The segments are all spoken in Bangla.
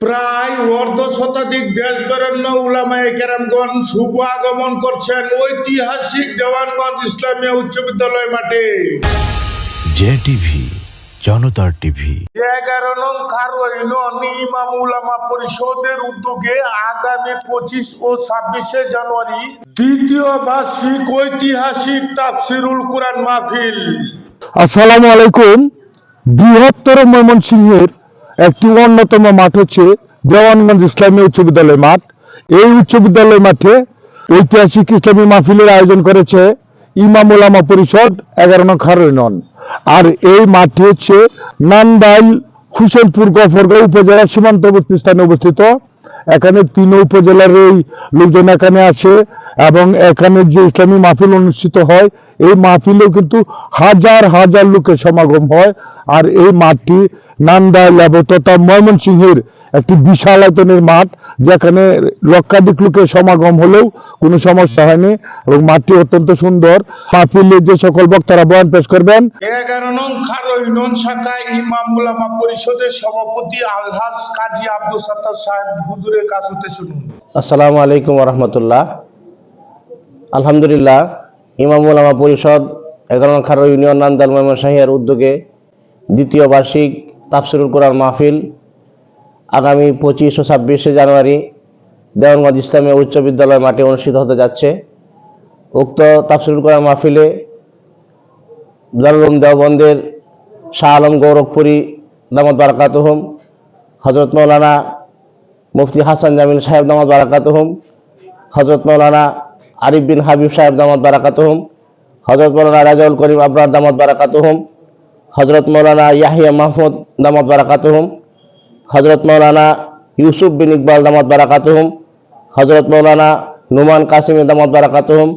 প্রায় অর্ধ শতাধিক দেশ বরেণ্য উলামায়ে কেরামগণ শুভ আগমন করছেন ঐতিহাসিক দেওয়ানগঞ্জ ইসলামিয়া উচ্চ বিদ্যালয় মাঠে। জে টিভি, জনতার টিভি। 11 নং খারওয়াইন ইমাম উলামা পরিষদের উদ্যোগে আগামী 25 ও 26শে জানুয়ারি দ্বিতীয় বার্ষিক ঐতিহাসিক তাফসিরুল কুরআন মাহফিল। আসসালামু আলাইকুম। বৃহত্তর ময়মনসিংহের একটি অন্যতম মাঠ হচ্ছে দেওয়ানগঞ্জ ইসলামী উচ্চ বিদ্যালয় মাঠ। এই উচ্চ বিদ্যালয় মাঠে ঐতিহাসিক ইসলামী মাহফিলের আয়োজন করেছে ইমাম উলামা পরিষদ 11 নং খারওয়াইন। আর এই মাঠটি হচ্ছে নান্দাইল হুসেনপুর গফরগাঁও উপজেলার সীমান্তবর্তী স্থানে অবস্থিত। এখানে 3 উপজেলার এই লোকজন এখানে আসে এবং এখানে যে ইসলামী মাহফিল অনুষ্ঠিত হয় এই মাহফিলেও কিন্তু হাজার হাজার লোকের সমাগম হয়। আর এই মাঠটি নান্দাইল তথা ময়মনসিংহের একটি বিশাল আয়তনের মাঠ, যেখানে লক্ষাধিক লোকের সমাগম হলেও কোনো সমস্যা হয়নি এবং মাঠটি অত্যন্ত সুন্দর। মাহফিলে যে সকল বক্তারা বয়ান পেশ করবেন 11 নং খারওয়াইন শাখা ইমাম উলামা পরিষদের সভাপতি আলহাজ কাজী আব্দুল সাত্তার সাহেব হুজুরের কাছ হতে শুনুন। আসসালামু আলাইকুম ওয়া রাহমাতুল্লাহ। আলহামদুলিল্লাহ, ইমাম উলামা পরিষদ 11 নং খারওয়াইন ইউনিয়ন নান্দাইল ময়মনসিংহের উদ্যোগে দ্বিতীয় বার্ষিক তাফসিরুল কুরআন মাহফিল আগামী 25 ও 26শে জানুয়ারি দেওয়ানগঞ্জ ইসলামিয়া উচ্চ বিদ্যালয় মাঠে অনুষ্ঠিত হতে যাচ্ছে। উক্ত তাফসিরুল কুরআন মাহফিলে দারুল উলুম দেওবন্দের শাহ আলম গৌরখপুরী দামাত বারাকাতুহুম, হযরত মাওলানা মুফতি হাসান জামিল সাহেব দামাত বারাকাতুহুম, হযরত মাওলানা আরিফ বিন হাবিব সাহেব দামাত বারাকাতুহুম, হযরত মাওলানা রাজাউল করিম আবরার দামাত বারাকাতুহুম, হযরত মাওলানা ইয়াহিয়া মাহমুদ দামাত বারাকাতুহুম, হযরত মাওলানা ইউসুফ বিন ইকবাল দামাত বারাকাতুহুম, হযরত মাওলানা নুমান কাসিম দামাত বারাকাতুহুম,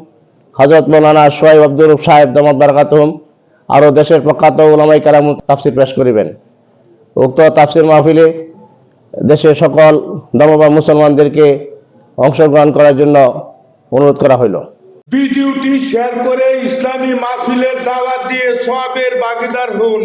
হযরত মাওলানা সোহাইব আব্দুর রউফ সাহেব দামাত বারাকাতুহুম আরও দেশের প্রখ্যাত উলামায়ে কেরাম তাফসির পেশ করিবেন। উক্ত তাফসির মাহফিলে দেশের সকল ধর্মপ্রাণ মুসলমানদেরকে অংশগ্রহণ করার জন্য অনুরোধ করা হইল। ভিডিওটি শেয়ার করে ইসলামী মাহফিলের দাওয়াত দিয়ে সওয়াবের ভাগীদার হন।